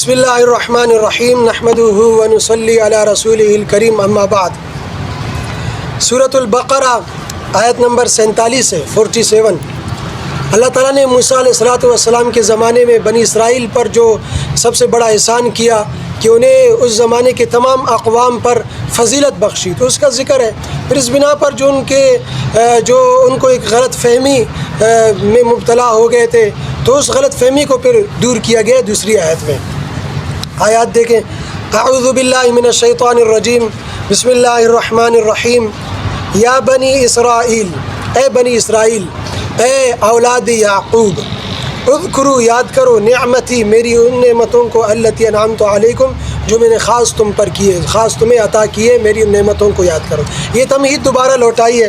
بسم اللہ الرحمن الرحیم نحمدہ ونصلی علی رسولہ الکریم اما بعد۔ سورۃ البقرہ آیت نمبر 47 ہے 47۔ اللہ تعالیٰ نے موسیٰ علیہ السلام کے زمانے میں بنی اسرائیل پر جو سب سے بڑا احسان کیا کہ انہیں اس زمانے کے تمام اقوام پر فضیلت بخشی، تو اس کا ذکر ہے۔ پھر اس بنا پر جو ان کو ایک غلط فہمی میں مبتلا ہو گئے تھے، تو اس غلط فہمی کو پھر دور کیا گیا دوسری آیت میں۔ آیات دیکھیں۔ اعوذ باللہ من الشیطان الرجیم، بسم اللہ الرحمن الرحیم۔ یا بنی اسرائیل، اے بنی اسرائیل، اے اولاد یعقوب، اذکروا، یاد کرو، نعمتی، میری ان نعمتوں کو، التی انعمت علیکم، جو میں نے خاص تم پر کیے، خاص تمہیں عطا کیے، میری ان نعمتوں کو یاد کرو۔ یہ تمہید دوبارہ لوٹائی ہے،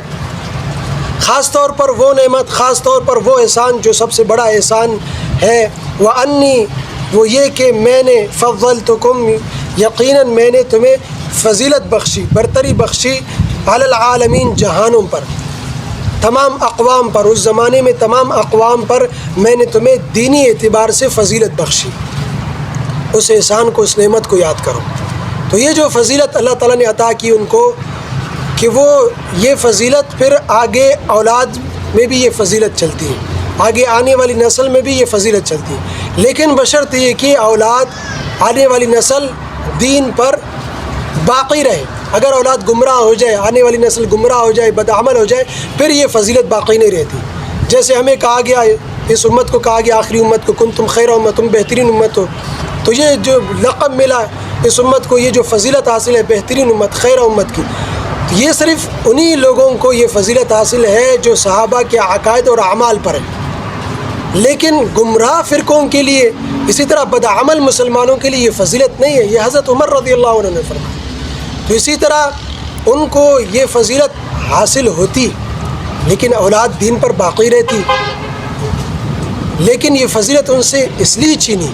خاص طور پر وہ نعمت، خاص طور پر وہ احسان جو سب سے بڑا احسان ہے۔ وَأَنِّي، وہ یہ کہ میں نے، فضلتکم، یقیناً میں نے تمہیں فضیلت بخشی، برتری بخشی، علی العالمین، جہانوں پر، تمام اقوام پر، اس زمانے میں تمام اقوام پر میں نے تمہیں دینی اعتبار سے فضیلت بخشی۔ اس احسان کو، اس نعمت کو یاد کرو۔ تو یہ جو فضیلت اللہ تعالیٰ نے عطا کی ان کو، کہ وہ یہ فضیلت پھر آگے اولاد میں بھی یہ فضیلت چلتی ہے، آگے آنے والی نسل میں بھی یہ فضیلت چلتی ہے، لیکن بشرط یہ کہ اولاد، آنے والی نسل دین پر باقی رہے۔ اگر اولاد گمراہ ہو جائے، آنے والی نسل گمراہ ہو جائے، بدعمل ہو جائے، پھر یہ فضیلت باقی نہیں رہتی۔ جیسے ہمیں کہا گیا، اس امت کو کہا گیا، آخری امت کو، کنتم خیر امت، تم بہترین امت ہو، تو یہ جو لقب ملا اس امت کو، یہ جو فضیلت حاصل ہے بہترین امت، خیر امت کی، یہ صرف انہی لوگوں کو یہ فضیلت حاصل ہے جو صحابہ کے عقائد اور اعمال پر ہیں۔ لیکن گمراہ فرقوں کے لیے، اسی طرح بدعمل مسلمانوں کے لیے یہ فضیلت نہیں ہے۔ یہ حضرت عمر رضی اللہ عنہ نے فرمایا۔ تو اسی طرح ان کو یہ فضیلت حاصل ہوتی، لیکن اولاد دین پر باقی رہتی، لیکن یہ فضیلت ان سے اس لیے چھینی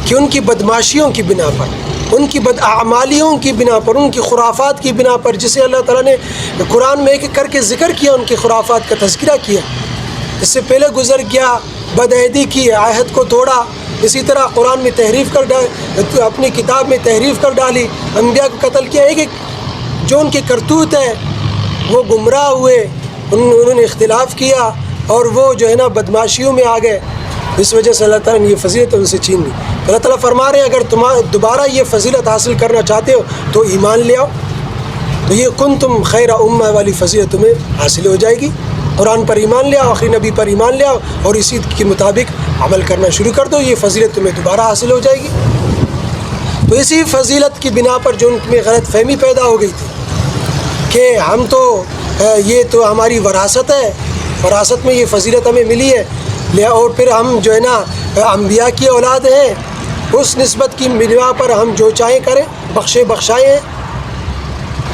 کہ ان کی بدماشیوں کی بنا پر، ان کی بداعمالیوں کی بنا پر، ان کی خرافات کی بنا پر، جسے اللہ تعالیٰ نے قرآن میں ایک ایک کر کے ذکر کیا، ان کی خرافات کا تذکرہ کیا۔ اس سے پہلے گزر گیا، بدعہدی کی، عہد کو توڑا، اسی طرح قرآن میں تحریف کر ڈالی، اپنی کتاب میں تحریف کر ڈالی، انبیاء کو قتل کیا۔ ایک ایک جو ان کی کرتوت ہے، وہ گمراہ ہوئے، انہوں نے اختلاف کیا، اور وہ جو ہے نا بدماشیوں میں آ گئے۔ اس وجہ سے اللہ تعالیٰ نے یہ فضیلت ان سے چھین لی۔ اللہ تعالیٰ فرما رہے ہیں اگر تم دوبارہ یہ فضیلت حاصل کرنا چاہتے ہو تو ایمان لے آؤ، تو یہ کنتم خیر امہ والی فضیلت تمہیں حاصل ہو جائے گی۔ قرآن پر ایمان لے آؤ، آخری نبی پر ایمان لے آؤ، اور اسی کے مطابق عمل کرنا شروع کر دو، یہ فضیلت تمہیں دوبارہ حاصل ہو جائے گی۔ تو اسی فضیلت کی بنا پر جو ان میں غلط فہمی پیدا ہو گئی تھی کہ ہم تو یہ تو ہماری وراثت ہے، وراثت میں یہ فضیلت ہمیں ملی ہے، اور پھر ہم جو ہے نا انبیاء کی اولاد ہیں، اس نسبت کی بنا پر ہم جو چاہیں کریں، بخشے بخشائے ہیں۔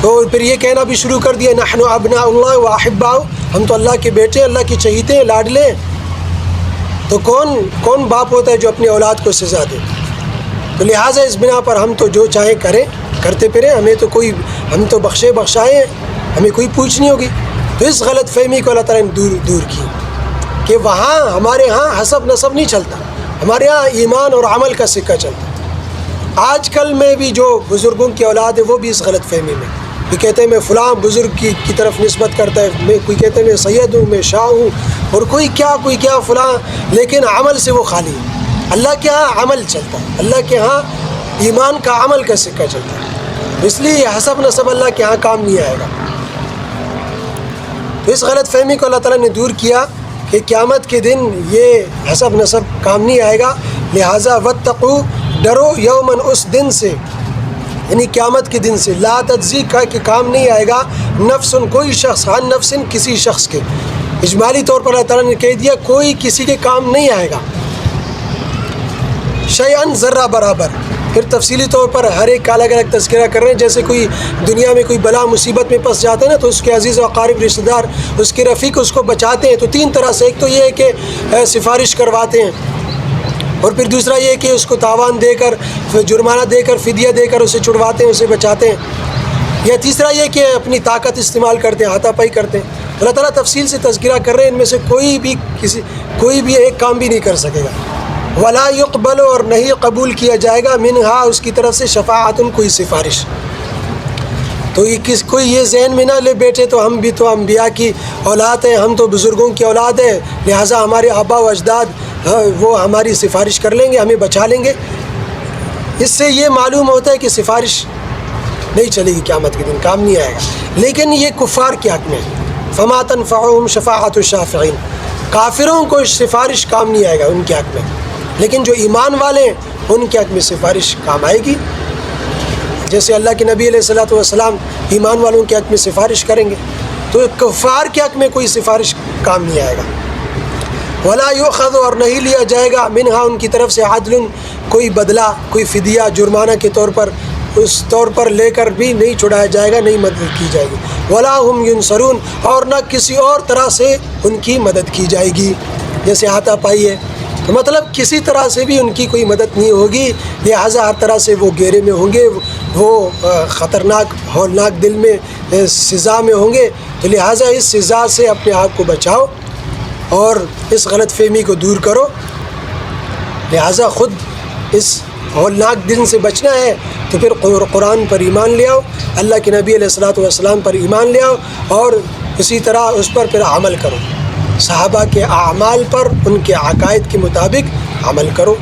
تو پھر یہ کہنا بھی شروع کر دیا، نحن ابناء اللہ و احباؤ، ہم تو اللہ کے بیٹے، اللہ کے چہیتے ہیں، لاڈلے ہیں۔ تو کون باپ ہوتا ہے جو اپنی اولاد کو سزا دے؟ تو لہٰذا اس بنا پر ہم تو جو چاہیں کریں، کرتے پھریں، ہم تو بخشے بخشائے ہیں، ہمیں کوئی پوچھ نہیں ہوگی۔ تو اس غلط فہمی کو اللہ تعالیٰ نے دور کی کہ وہاں ہمارے ہاں حسب نسب نہیں چلتا، ہمارے ہاں ایمان اور عمل کا سکہ چلتا۔ آج کل میں بھی جو بزرگوں کی اولاد ہے وہ بھی اس غلط فہمی میں، کوئی کہتے ہیں میں فلاں بزرگ کی طرف نسبت کرتا ہے، کوئی کہتے ہیں میں سید ہوں، میں شاہ ہوں، اور کوئی کیا فلاں، لیکن عمل سے وہ خالی ہے۔ اللہ کے ہاں عمل چلتا ہے، اللہ کے ہاں ایمان کا، عمل کا سکہ چلتا ہے، اس لیے یہ حسب نسب اللہ کے ہاں کام نہیں آئے گا۔ تو اس غلط فہمی کو اللہ تعالیٰ نے دور کیا کہ قیامت کے دن یہ حسب نسب کام نہیں آئے گا، لہٰذا واتقوا، ڈرو، یومن، اس دن سے، یعنی قیامت کے دن سے، لا تجزی کا کہ کام نہیں آئے گا، نفس، کوئی شخص، عن نفس، کسی شخص کے، اجمالی طور پر اللہ تعالیٰ نے کہہ دیا کوئی کسی کے کام نہیں آئے گا، شیئن، ذرہ برابر۔ پھر تفصیلی طور پر ہر ایک کا الگ الگ تذکرہ کر رہے ہیں۔ جیسے کوئی دنیا میں کوئی بلا مصیبت میں پھنس جاتا ہے نا، تو اس کے عزیز و اقارب، رشتہ دار، اس کے رفیق اس کو بچاتے ہیں، تو تین طرح سے، ایک تو یہ ہے کہ سفارش کرواتے ہیں، اور پھر دوسرا یہ کہ اس کو تاوان دے کر، جرمانہ دے کر، فدیہ دے کر اسے چھڑواتے ہیں، اسے بچاتے ہیں، یا تیسرا یہ کہ اپنی طاقت استعمال کرتے ہیں، ہاتھا پائی کرتے ہیں۔ اللہ تعالیٰ تفصیل سے تذکرہ کر رہے ہیں، ان میں سے کوئی بھی ایک کام بھی نہیں کر سکے گا، ولا يقبل اور نہیں قبول کیا جائے گا منہا اس کی طرف سے شفاعت کوئی سفارش. تو یہ کوئی یہ ذہن میں نہ لے بیٹھے تو ہم بھی تو انبیاء کی اولاد ہیں, ہم تو بزرگوں کی اولاد ہیں, لہٰذا ہمارے آبا و اجداد وہ ہماری سفارش کر لیں گے, ہمیں بچا لیں گے. اس سے یہ معلوم ہوتا ہے کہ سفارش نہیں چلے گی, قیامت کے دن کام نہیں آئے گا. لیکن یہ کفار کے حق میں فما تنفعهم شفاعت الشافعین, کافروں کو سفارش کام نہیں آئے گا ان کے حق میں, لیکن جو ایمان والے ہیں ان کے حق میں سفارش کام آئے گی. جیسے اللہ کے نبی علیہ الصلوۃ والسلام ایمان والوں کے حق میں سفارش کریں گے, تو کفار کے حق میں کوئی سفارش کام نہیں آئے گا. ولا یؤخذ اور نہیں لیا جائے گا منہا ان کی طرف سے عدل کوئی بدلہ, کوئی فدیہ جرمانہ کے طور پر, اس طور پر لے کر بھی نہیں چھڑایا جائے گا, نہیں مدد کی جائے گی. ولا هم ینصرون اور نہ کسی اور طرح سے ان کی مدد کی جائے گی. جیسے ہاتھا پائی ہے, تو مطلب کسی طرح سے بھی ان کی کوئی مدد نہیں ہوگی, لہٰذا ہر طرح سے وہ گھیرے میں ہوں گے, وہ خطرناک ہولناک دل میں سزا میں ہوں گے. تو لہٰذا اس سزا سے اپنے آپ کو بچاؤ اور اس غلط فہمی کو دور کرو. لہٰذا خود اس ہولناک دن سے بچنا ہے تو پھر قرآن پر ایمان لے آؤ, اللہ کے نبی علیہ الصلوۃ والسلام پر ایمان لے آؤ, اور اسی طرح اس پر پھر عمل کرو. صحابہ کے اعمال پر, ان کے عقائد کے مطابق عمل کرو.